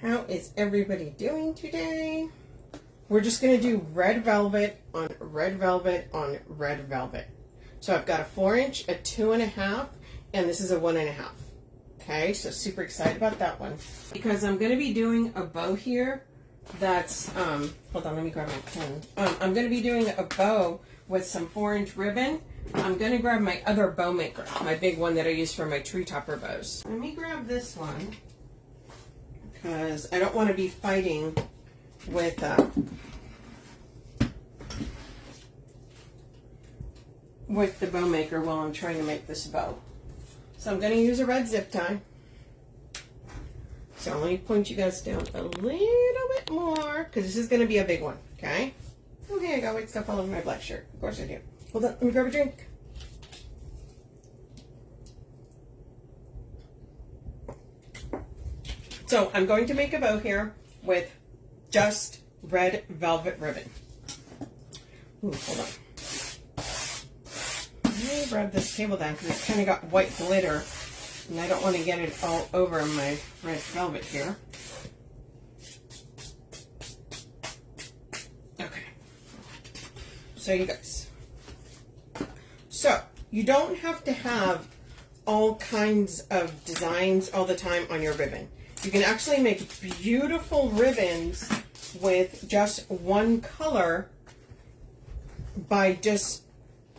How is everybody doing today? We're just going to do red velvet on red velvet on red velvet. So I've got a 4-inch, a 2.5, and this is a 1.5. Okay, so super excited about that one. Because I'm going to be doing a bow here that's, hold on, let me grab my pen. I'm going to be doing a bow with some 4-inch ribbon. I'm going to grab my other bow maker, my big one that I use for my tree topper bows. Let me grab this one because I don't want to be fighting with the bow maker while I'm trying to make this bow. So I'm going to use a red zip tie. So let me point you guys down a little bit more because this is going to be a big one, okay? Okay, I got white stuff all over my black shirt. Of course I do. Hold on, let me grab a drink. So I'm going to make a bow here with just red velvet ribbon. Ooh, hold on. Let me grab this table down because it's kind of got white glitter and I don't want to get it all over my red velvet here. Okay. So you guys. So you don't have to have all kinds of designs all the time on your ribbon. You can actually make beautiful ribbons with just one color by just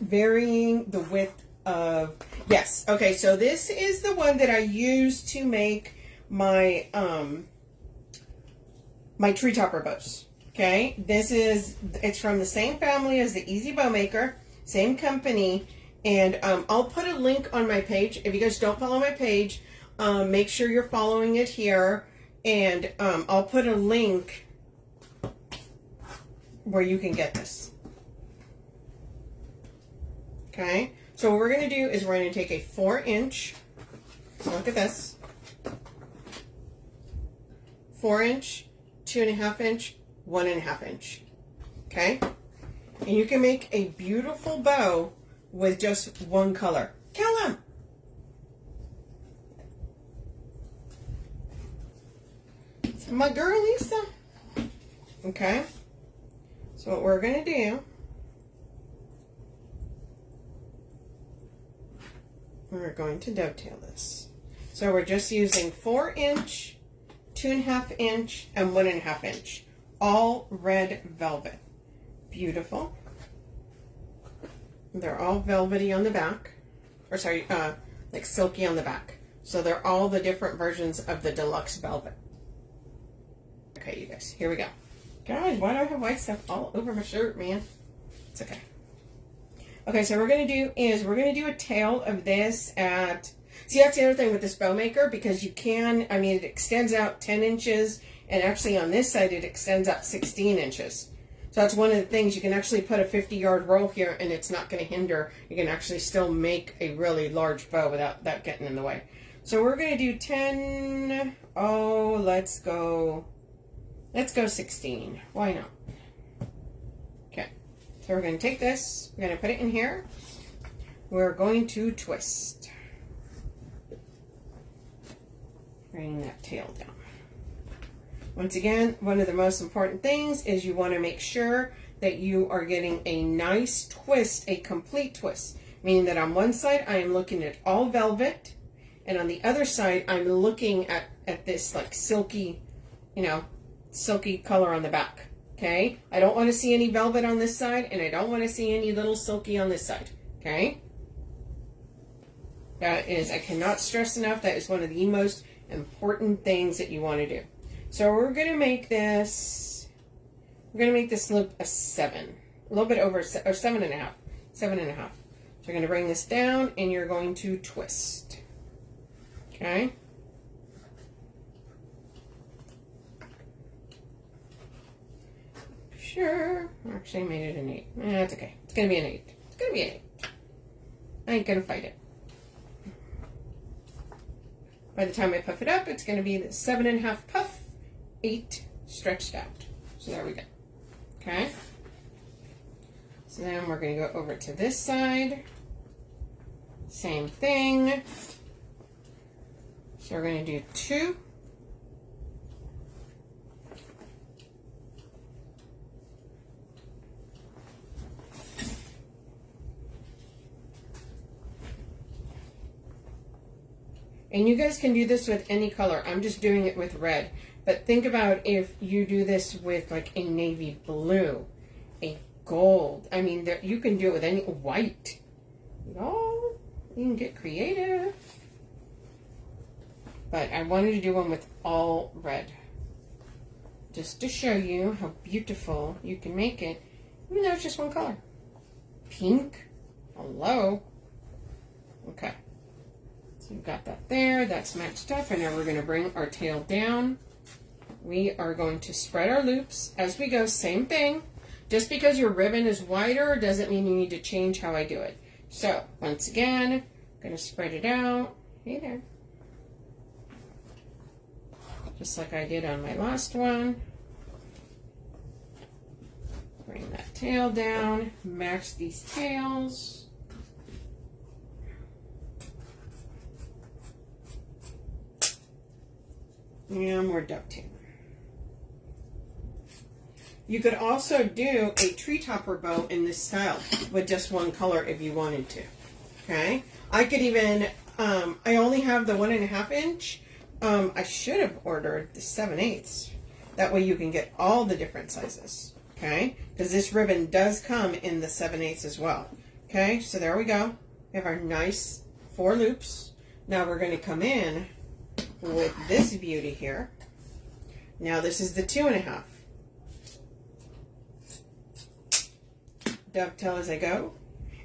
varying the width of, yes, okay, so this is the one that I use to make my my tree topper bows. Okay, it's from the same family as the Easy Bow Maker, same company, and I'll put a link on my page. If you guys don't follow my page, make sure you're following it here, and I'll put a link where you can get this. Okay, so what we're going to do is we're going to take a 4-inch, so look at this, 4-inch, 2.5-inch, 1.5-inch, okay, and you can make a beautiful bow with just one color. Kill him! It's my girl Lisa. Okay, so what we're going to do, we're going to dovetail this. So we're just using 4-inch, 2.5-inch, and 1.5-inch. All red velvet. Beautiful. They're all velvety on the back. Or sorry, like silky on the back. So they're all the different versions of the deluxe velvet. Okay, you guys, here we go. God, why do I have white stuff all over my shirt, man? It's okay. Okay, so what we're going to do is we're going to do a tail of this at, see, that's the other thing with this bow maker, because you can, I mean, it extends out 10 inches, and actually on this side it extends out 16 inches. So that's one of the things, you can actually put a 50-yard roll here and it's not going to hinder. You can actually still make a really large bow without that getting in the way. So we're going to do 10, oh, let's go 16. Why not? Okay. So we're going to take this, we're going to put it in here. We're going to twist. Bring that tail down. Once again, one of the most important things is you want to make sure that you are getting a nice twist, a complete twist. Meaning that on one side I am looking at all velvet, and on the other side I'm looking at this like silky, you know, silky color on the back. Okay, I don't want to see any velvet on this side, and I don't want to see any little silky on this side. Okay, that is, I cannot stress enough, that is one of the most important things that you want to do. So we're going to make this, loop a 7, a little bit over, or 7.5, 7.5. So you're going to bring this down and you're going to twist. Okay. Sure. Actually, I made it an 8. That's okay. It's going to be an 8. It's going to be an 8. I ain't going to fight it. By the time I puff it up, it's going to be the 7.5 puff, 8 stretched out. So there we go. Okay. So then we're going to go over to this side. Same thing. So we're going to do 2, And you guys can do this with any color. I'm just doing it with red. But think about if you do this with like a navy blue, a gold. I mean, you can do it with any white. You can get creative. But I wanted to do one with all red. Just to show you how beautiful you can make it, even though it's just one color. Pink. Hello. Okay. So you've got that there. That's matched up. And now we're going to bring our tail down. We are going to spread our loops as we go. Same thing. Just because your ribbon is wider doesn't mean you need to change how I do it. So, once again, I'm going to spread it out. Hey there. Just like I did on my last one. Bring that tail down. Match these tails. And more duct tape. You could also do a tree topper bow in this style with just one color if you wanted to. Okay? I could even, I only have the 1.5 inch. I should have ordered the 7/8. That way you can get all the different sizes. Okay? Because this ribbon does come in the 7/8 as well. Okay? So there we go. We have our nice 4 loops. Now we're going to come in with this beauty here. Now this is the 2.5. Dovetail as I go.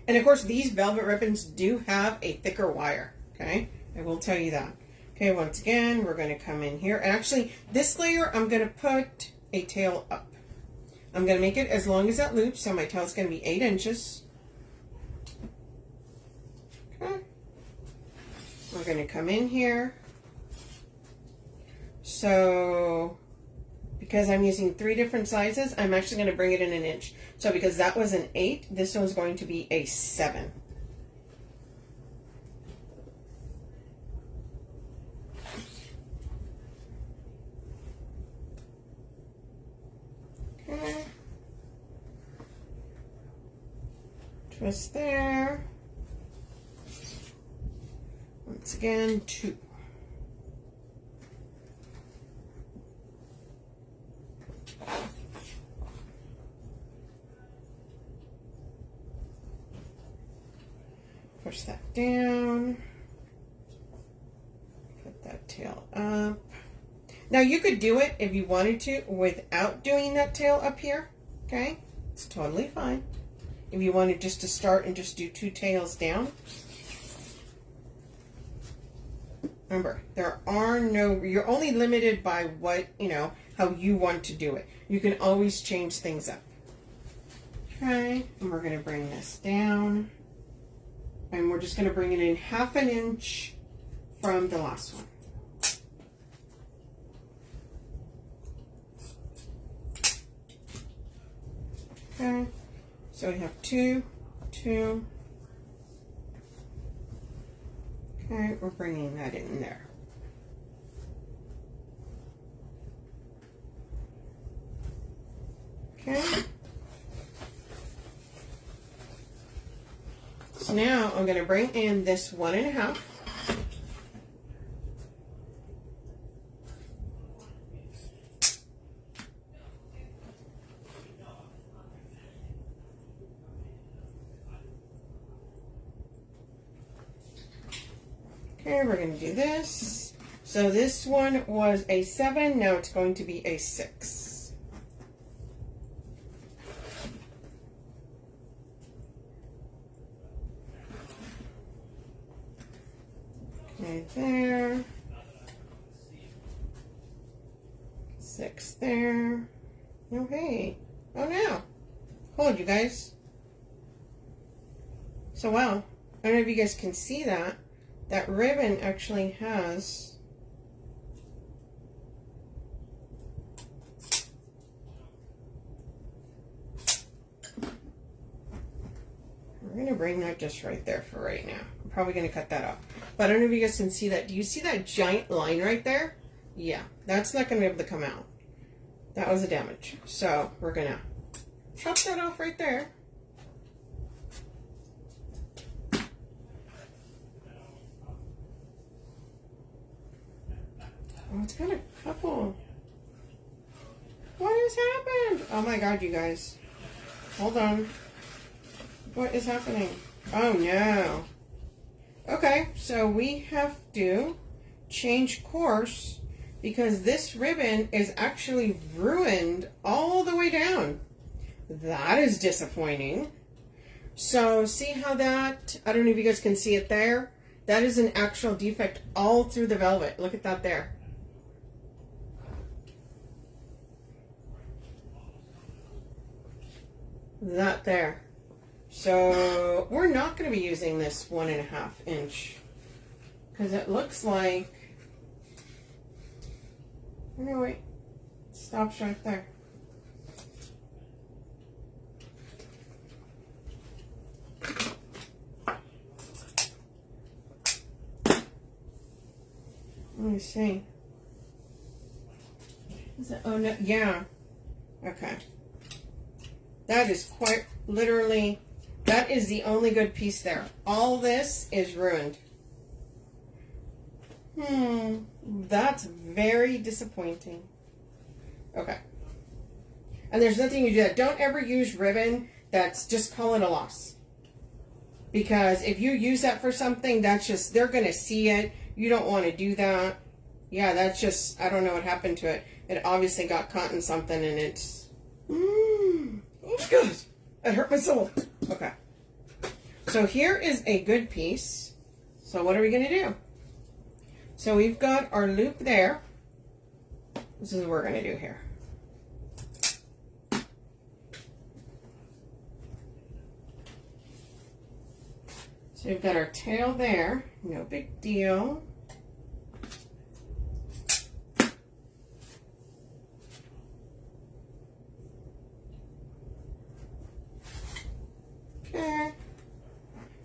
And of course these velvet ribbons do have a thicker wire. Okay, I will tell you that. Okay, once again we're going to come in here, and actually this layer I'm going to put a tail up. I'm going to make it as long as that loop, so my tail is going to be 8 inches. Okay, we're going to come in here. So because I'm using 3 different sizes, I'm actually going to bring it in 1 inch. So because that was an 8, this one's going to be a 7. Okay. Twist there. Once again, 2. Push that down. Put that tail up. Now you could do it if you wanted to without doing that tail up here. Okay? It's totally fine. If you wanted just to start and just do 2 tails down. Remember, there are no, you're only limited by what, how you want to do it. You can always change things up. Okay, and we're going to bring this down. And we're just going to bring it in 1/2 inch from the last one. Okay, so we have 2, 2. Okay, we're bringing that in there. Okay. So now I'm going to bring in this 1.5. Okay, we're going to do this. So this one was a 7, now it's going to be a 6. Okay, there. 6 there. Oh, hey. Oh, no. Hold, you guys. So, wow. I don't know if you guys can see that. That ribbon actually has we're going to bring that just right there for right now. I'm probably going to cut that off. But I don't know if you guys can see that. Do you see that giant line right there? Yeah, that's not going to be able to come out. That was a damage. So we're going to chop that off right there. Oh, it's got a couple. What has happened? Oh my god, you guys. Hold on. What is happening? Oh no. Okay, so we have to change course because this ribbon is actually ruined all the way down. That is disappointing. So see how that, I don't know if you guys can see it there. That is an actual defect all through the velvet. Look at that there. That there. So we're not going to be using this 1.5 inch because it looks like, no wait, it stops right there. Let me see. Is it, oh no, yeah. Okay. That is quite literally, that is the only good piece there. All this is ruined. That's very disappointing. Okay. And there's nothing you do that. Don't ever use ribbon that's, just call it a loss. Because if you use that for something, that's just, they're going to see it. You don't want to do that. Yeah, that's just, I don't know what happened to it. It obviously got caught in something and it's, oh God, it hurt my soul. Okay. So here is a good piece. So what are we going to do? So we've got our loop there. This is what we're going to do here. So we've got our tail there. No big deal. Okay.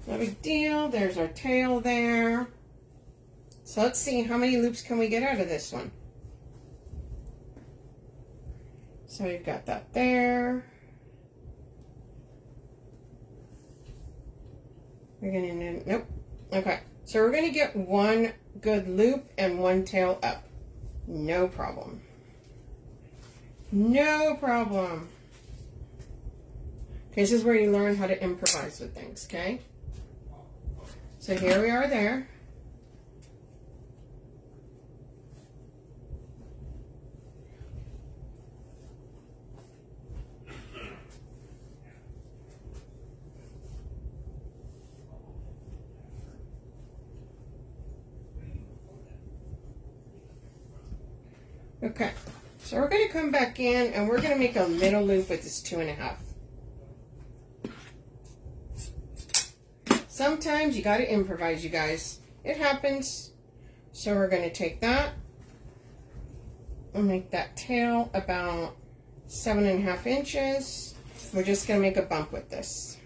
No big deal. There's our tail there. So let's see how many loops can we get out of this one. So we've got that there. We're gonna, nope. Okay, so we're gonna get one good loop and one tail up. No problem. No problem. Okay, this is where you learn how to improvise with things, okay? So here we are there. Okay, so we're going to come back in and we're going to make a middle loop with this 2.5. Sometimes you got to improvise, you guys. It happens. So we're going to take that and make that tail about 7.5 inches. We're just going to make a bump with this.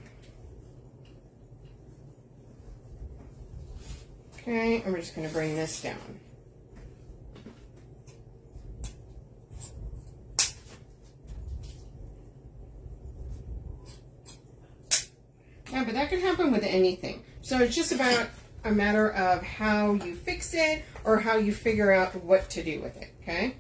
Okay, and we're just going to bring this down. Yeah, but that can happen with anything. So it's just about a matter of how you fix it or how you figure out what to do with it, okay?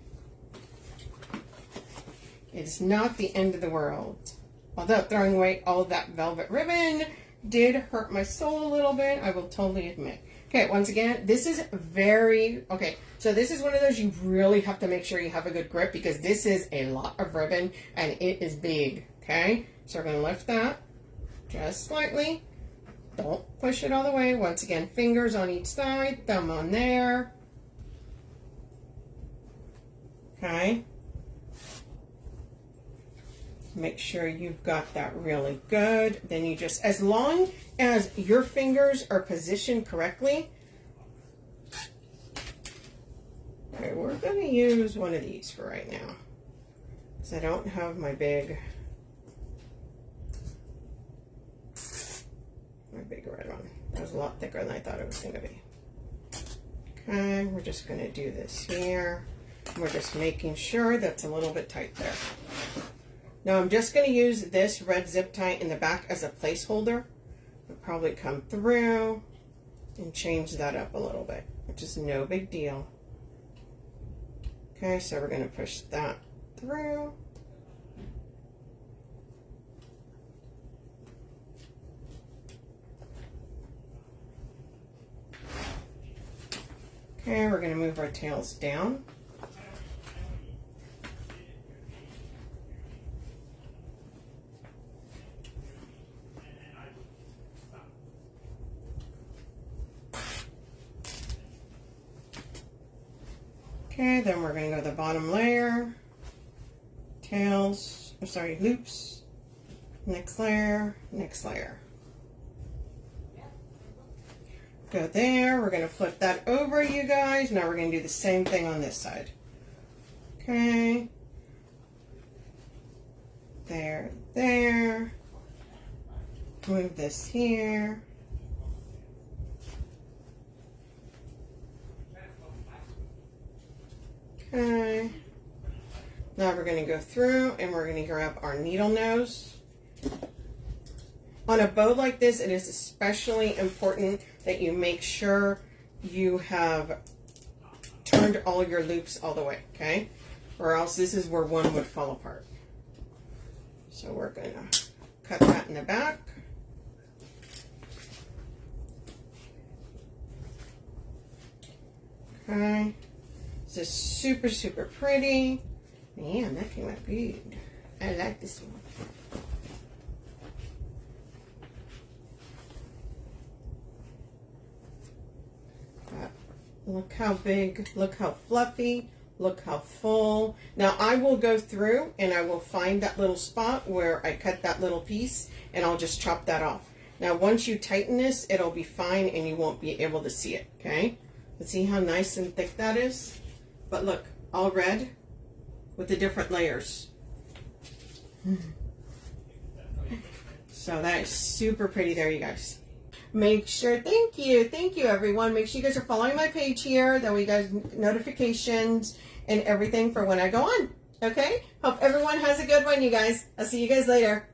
It's not the end of the world. Although throwing away all that velvet ribbon did hurt my soul a little bit, I will totally admit. Okay, once again, this is very, okay, so this is one of those you really have to make sure you have a good grip because this is a lot of ribbon and it is big, okay? So we're going to lift that. Just slightly. Don't push it all the way. Once again, fingers on each side, thumb on there. Okay. Make sure you've got that really good. Then you just, as long as your fingers are positioned correctly. Okay, we're going to use one of these for right now. Because I don't have my big red one. That was a lot thicker than I thought it was going to be. Okay, we're just going to do this here. We're just making sure that's a little bit tight there. Now I'm just going to use this red zip tie in the back as a placeholder. I'll probably come through and change that up a little bit, which is no big deal. Okay, so we're going to push that through. Okay, we're going to move our tails down. Okay, then we're going to go to the bottom layer, tails, I'm sorry, loops, next layer, next layer. Go there, we're going to flip that over, you guys. Now we're going to do the same thing on this side. Okay. There, there. Move this here. Okay. Now we're going to go through and we're going to grab our needle nose. On a bow like this, it is especially important that you make sure you have turned all your loops all the way, okay? Or else this is where one would fall apart. So we're going to cut that in the back. Okay. This is super, super pretty. Man, that came out good. I like this one. Look how big, look how fluffy, look how full. Now I will go through and I will find that little spot where I cut that little piece and I'll just chop that off. Now once you tighten this, it'll be fine and you won't be able to see it, okay? But see how nice and thick that is? But look, all red with the different layers. So that is super pretty there, you guys. Make sure, thank you everyone. Make sure you guys are following my page here. That way you guys notifications and everything for when I go on. Okay? Hope everyone has a good one, you guys. I'll see you guys later.